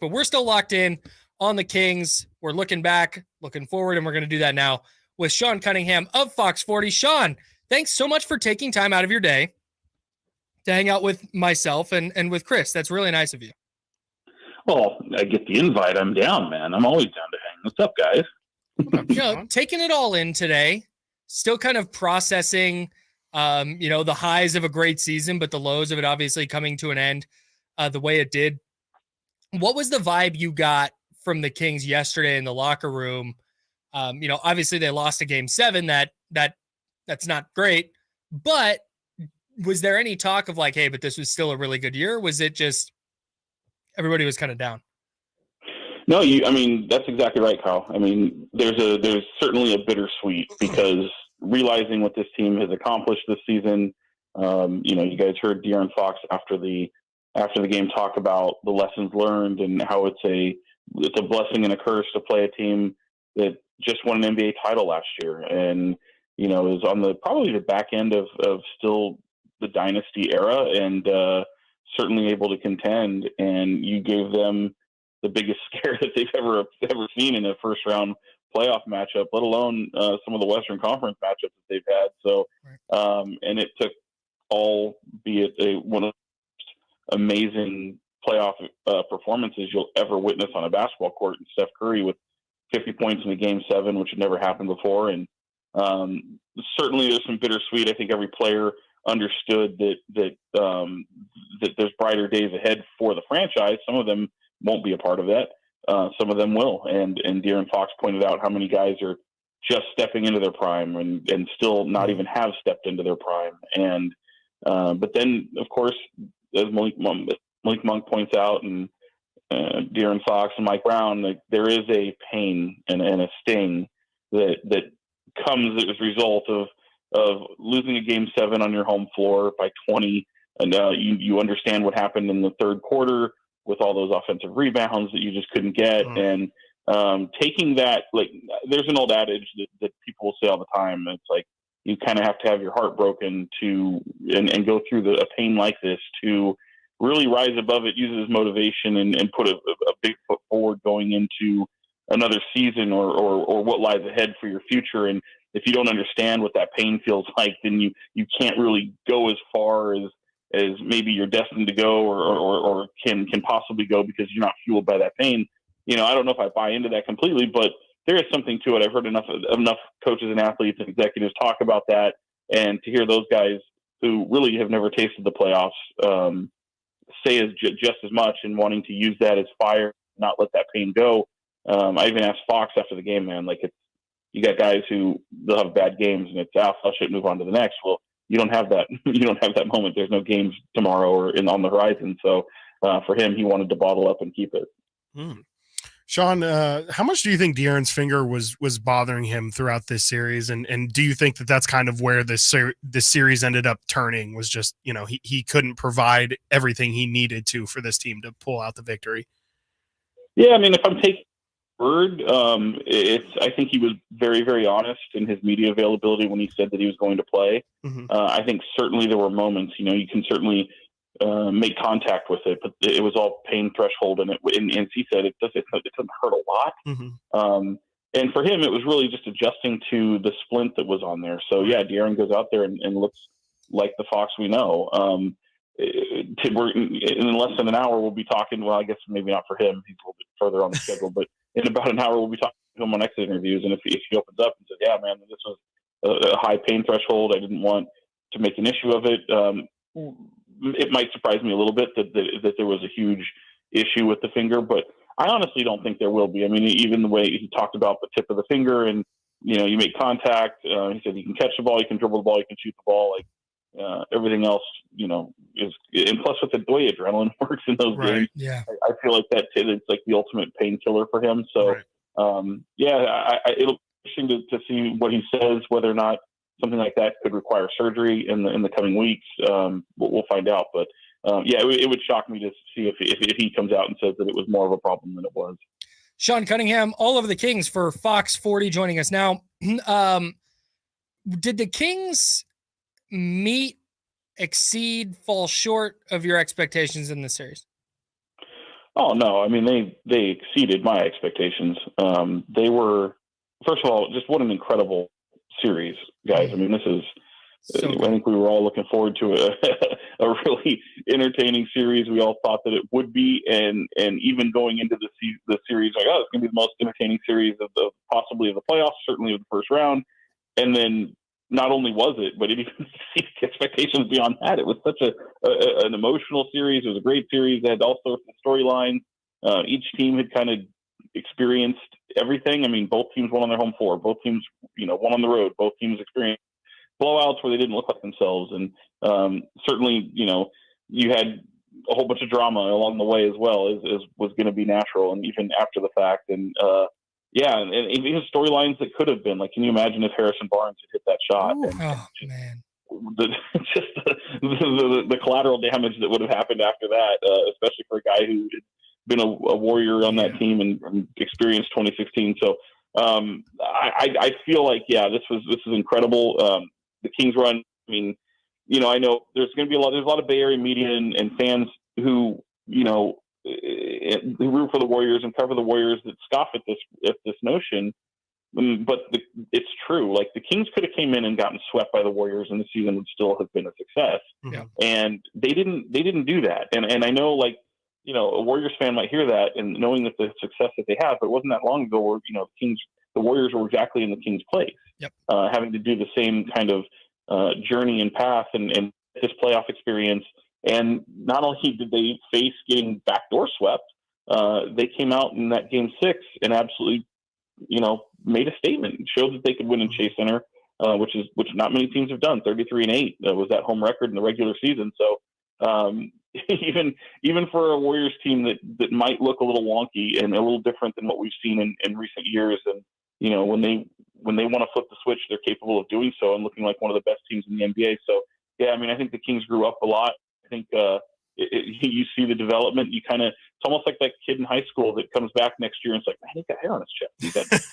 But we're still locked in on the Kings. We're looking back, looking forward, and we're going to do that now with Sean Cunningham of Fox 40. Sean, thanks so much for taking time out of your day to hang out with myself and with Chris. That's really nice of you. Well, I get the invite. I'm down, man. I'm always down to hang. What's up, guys? Taking it all in today, still kind of processing, the highs of a great season, but the lows of it obviously coming to an end the way it did. What was the vibe you got from the Kings yesterday in the locker room? Obviously they lost a game 7. That's not great, but was there any talk of like, hey, but this was still a really good year? Was it just everybody was kind of down? No, that's exactly right, Kyle. I mean, there's certainly a bittersweet because realizing what this team has accomplished this season, you guys heard Darren Fox after the game talk about the lessons learned and how it's a blessing and a curse to play a team that just won an NBA title last year. And, it was on probably the back end of still the dynasty era and certainly able to contend. And you gave them the biggest scare that they've ever seen in a first round playoff matchup, let alone some of the Western Conference matchups that they've had. So, and it took albeit one of the amazing playoff performances you'll ever witness on a basketball court. And Steph Curry with 50 points in the game 7, which had never happened before. And certainly there's some bittersweet. I think every player understood that there's brighter days ahead for the franchise. Some of them won't be a part of that. Some of them will. And Darren Fox pointed out how many guys are just stepping into their prime and still not even have stepped into their prime. And but then, of course, as Malik Monk points out, and Darren Fox and Mike Brown, like, there is a pain and a sting that comes as a result of losing a game 7 on your home floor by 20. And you understand what happened in the third quarter with all those offensive rebounds that you just couldn't get. And taking that, like, there's an old adage that people will say all the time. It's like, you kind of have to have your heart broken and go through a pain like this to really rise above it, use it as motivation and put a big foot forward going into another season or what lies ahead for your future. And if you don't understand what that pain feels like, then you can't really go as far as maybe you're destined to go or can possibly go because you're not fueled by that pain. I don't know if I buy into that completely, but there is something to it. I've heard enough coaches and athletes and executives talk about that, and to hear those guys who really have never tasted the playoffs say just as much and wanting to use that as fire, not let that pain go. I even asked Fox after the game, man, like, you got guys who they'll have bad games and it's flush it, move on to the next. Well, you don't have that. You don't have that moment. There's no games tomorrow or on the horizon. So for him, he wanted to bottle up and keep it. Sean, how much do you think De'Aaron's finger was bothering him throughout this series? And do you think that that's kind of where this series ended up turning, was just, he couldn't provide everything he needed to for this team to pull out the victory? Yeah. I mean, if I'm taking word, I think he was very, very honest in his media availability when he said that he was going to play. Mm-hmm. I think certainly there were moments, you can certainly make contact with it, but it was all pain threshold. And he said it doesn't hurt a lot. Mm-hmm. And for him, it was really just adjusting to the splint that was on there. So yeah, De'Aaron goes out there and looks like the Fox we know. We're in less than an hour, we'll be talking. Well, I guess maybe not for him. He's a little bit further on the schedule, but in about an hour, we'll be talking to him on exit interviews. And if he opens up and says, yeah, man, this was a high pain threshold, I didn't want to make an issue of it. It might surprise me a little bit that there was a huge issue with the finger, but I honestly don't think there will be. I mean, even the way he talked about the tip of the finger and, you make contact, he said you can catch the ball, you can dribble the ball, you can shoot the ball, like, everything else, is, and plus with the way adrenaline works in those games, yeah, I feel like it's like the ultimate painkiller for him. So, it'll be interesting to see what he says, whether or not something like that could require surgery in the coming weeks. We'll find out. But it would shock me to see if he comes out and says that it was more of a problem than it was. Sean Cunningham, all over the Kings for Fox 40, joining us now. Did the Kings meet, exceed, fall short of your expectations in the series? Oh no, I mean they exceeded my expectations. They were, first of all, just what an incredible series, guys. I mean, this is. So I think we were all looking forward to a really entertaining series. We all thought that it would be, and even going into the series, like, oh, it's going to be the most entertaining series of possibly of the playoffs, certainly of the first round. And then not only was it, but it even exceeded expectations beyond that. It was such an emotional series. It was a great series. It had all sorts of storylines. Each team had kind of experienced everything. I mean, both teams won on their home floor. Both teams, won on the road. Both teams experienced blowouts where they didn't look like themselves. And certainly, you had a whole bunch of drama along the way as well, as was going to be natural, and even after the fact. And and even storylines that could have been, like, can you imagine if Harrison Barnes had hit that shot? Man. The collateral damage that would have happened after that, especially for a guy who had been a warrior on that team and experienced 2016. So I feel like, this is incredible. The Kings run, I mean, I know there's going to be there's a lot of Bay Area media and fans who, who root for the Warriors and cover the Warriors that scoff at this notion. But it's true. Like, the Kings could have came in and gotten swept by the Warriors, and the season would still have been a success. Yeah. And they didn't do that. And I know, like, a Warriors fan might hear that and knowing that the success that they have, but it wasn't that long ago where, the Warriors were exactly in the Kings' place. Yep. Having to do the same kind of journey and path and this playoff experience. And not only did they face getting backdoor swept, they came out in that game 6 and absolutely, made a statement and showed that they could win in Chase Center, which not many teams have done. 33-8 was that home record in the regular season. So even for a Warriors team that might look a little wonky and a little different than what we've seen in recent years, and when they want to flip the switch, they're capable of doing so and looking like one of the best teams in the NBA. So I mean, I think the Kings grew up a lot. I think you see the development. It's almost like that kid in high school that comes back next year and it's like, man, he's got hair on his chest.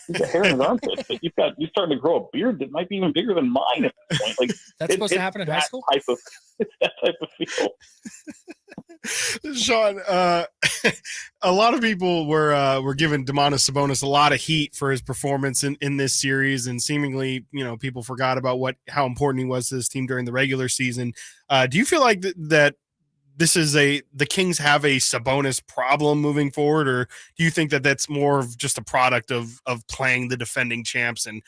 He's got hair in his armpits. But you're starting to grow a beard that might be even bigger than mine at this point. Like, that's supposed to happen in high school. It's that type of feel. Sean, a lot of people were giving Domantas Sabonis a lot of heat for his performance in this series, and seemingly, people forgot about how important he was to this team during the regular season. Do you feel like that this is the Kings have a Sabonis problem moving forward, or do you think that that's more of just a product of playing the defending champs, and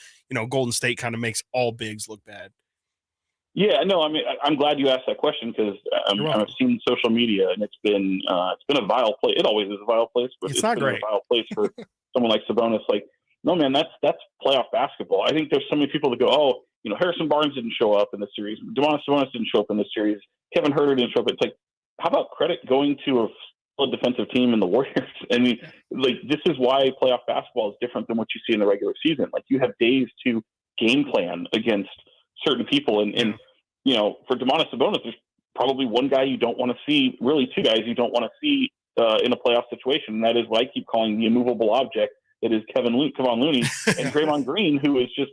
Golden State kind of makes all bigs look bad? Yeah, no, I mean, I'm glad you asked that question because I've seen social media and it's been a vile place. It always is a vile place, but it's not great. A vile place for someone like Sabonis. Like, no, man, that's playoff basketball. I think there's so many people that go, oh, Harrison Barnes didn't show up in this series. Domantas Sabonis didn't show up in this series. Kevin Huerter didn't show up. It's like, how about credit going to a solid defensive team in the Warriors? I mean, like, this is why playoff basketball is different than what you see in the regular season. Like, you have days to game plan against certain people, and for Domantas Sabonis, there's probably one guy you don't want to see, really two guys you don't want to see in a playoff situation, and that is what I keep calling the immovable object that is Kevon Looney and Draymond Green, who is just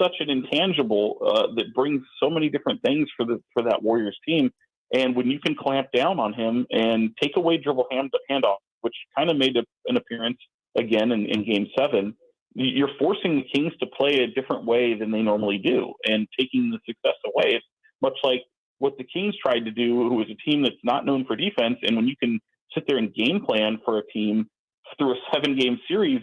such an intangible that brings so many different things for that Warriors team. And when you can clamp down on him and take away dribble handoff, which kind of made an appearance again in Game 7. You're forcing the Kings to play a different way than they normally do and taking the success away. It's much like what the Kings tried to do, who was a team that's not known for defense. And when you can sit there and game plan for a team through a 7-game series,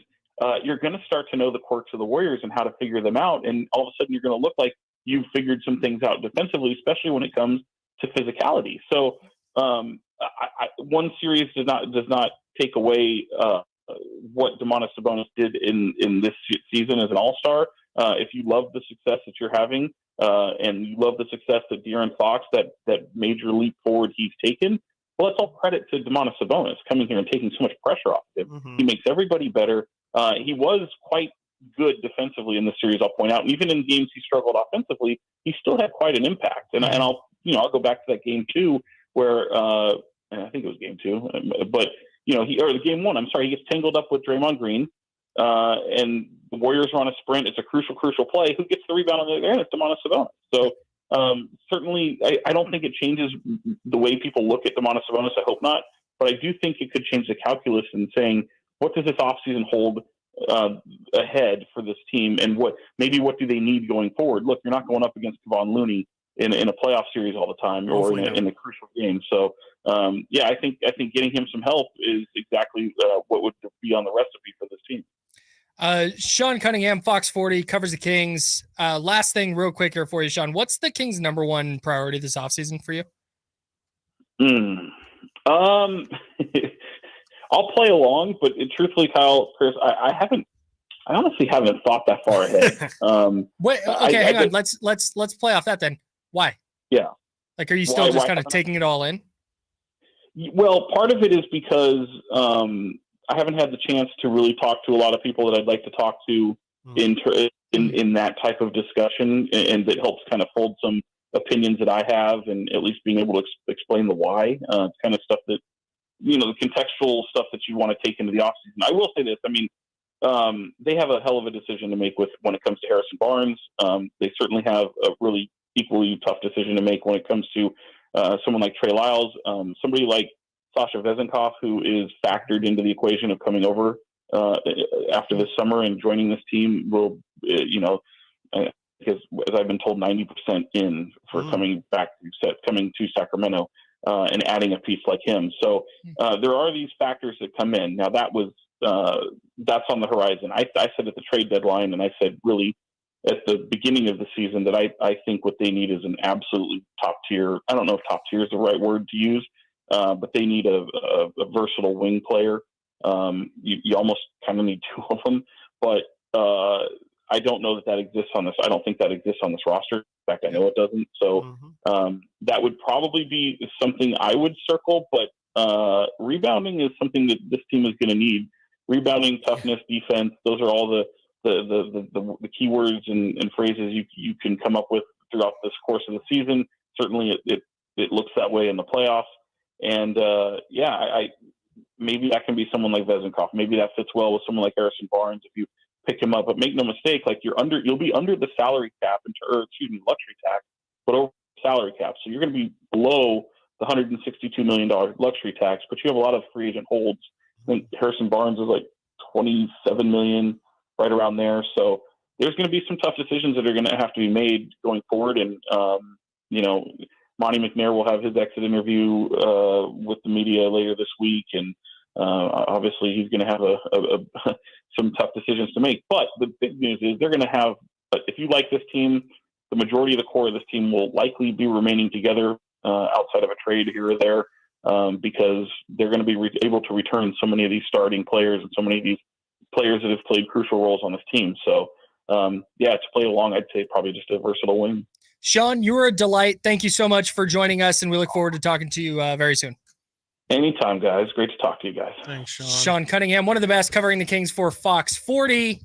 you're going to start to know the quirks of the Warriors and how to figure them out. And all of a sudden you're going to look like you've figured some things out defensively, especially when it comes to physicality. So one series does not take away what Domantas Sabonis did in this season as an all-star. If you love the success that you're having and you love the success that De'Aaron Fox, that major leap forward he's taken, well, that's all credit to Domantas Sabonis coming here and taking so much pressure off of him. Mm-hmm. He makes everybody better. He was quite good defensively in the series, I'll point out. And even in games he struggled offensively, he still had quite an impact. And I'll go back to that game 2 where I think it was game 2, but game 1, I'm sorry, he gets tangled up with Draymond Green, and the Warriors are on a sprint. It's a crucial play. Who gets the rebound on the other end? It's Domantas Sabonis. So certainly, I don't think it changes the way people look at Domantas Sabonis. I hope not. but I do think it could change the calculus in saying, what does this offseason hold ahead for this team, and what do they need going forward? Look, you're not going up against Kevon Looney in a playoff series all the time, or in a crucial game. So, I think getting him some help is exactly what would be on the recipe for this team. Sean Cunningham, Fox 40, covers the Kings. Last thing real quick here for you, Sean. What's the Kings' number one priority this offseason for you? I'll play along, but truthfully, Kyle, Chris, I honestly haven't thought that far ahead. Wait, okay, hang on. Let's play off that then. Why? Yeah. Like, are you still just kind of taking it all in? Well, part of it is because I haven't had the chance to really talk to a lot of people that I'd like to talk to in that type of discussion, and that helps kind of fold some opinions that I have, and at least being able to explain the why. It's kind of stuff that, the contextual stuff that you want to take into the offseason. I will say this. I mean, they have a hell of a decision to make when it comes to Harrison Barnes. They certainly have a really equally tough decision to make when it comes to someone like Trey Lyles, somebody like Sasha Vezenkov, who is factored into the equation of coming over after this summer and joining this team. Will, because as I've been told, 90% in for coming to Sacramento and adding a piece like him. So there are these factors that come in. Now that's on the horizon. I said at the trade deadline, and I said really at the beginning of the season, that I think what they need is an absolutely top tier. I don't know if top tier is the right word to use, but they need a versatile wing player. You almost kind of need two of them, but I don't know that exists on this. I don't think that exists on this roster. In fact, I know it doesn't. So that would probably be something I would circle, but rebounding is something that this team is going to need. Rebounding, toughness, defense, those are all the keywords and phrases you can come up with throughout this course of the season. Certainly it looks that way in the playoffs. And I maybe that can be someone like Vezenkov. Maybe that fits well with someone like Harrison Barnes if you pick him up. But make no mistake, like you'll be under the salary cap luxury tax, but over salary cap. So you're going to be below the $162 million luxury tax, but you have a lot of free agent holds. I think Harrison Barnes is like $27 million, right around there. So there's going to be some tough decisions that are going to have to be made going forward. And, Monty McNair will have his exit interview with the media later this week. And obviously he's going to have some tough decisions to make. But the big news is they're going to have, if you like this team, the majority of the core of this team will likely be remaining together outside of a trade here or there, because they're going to be able to return so many of these starting players and so many of these players that have played crucial roles on this team. So, to play along, I'd say probably just a versatile wing. Sean, you were a delight. Thank you so much for joining us, and we look forward to talking to you very soon. Anytime, guys. Great to talk to you guys. Thanks, Sean. Sean Cunningham, one of the best covering the Kings for Fox 40.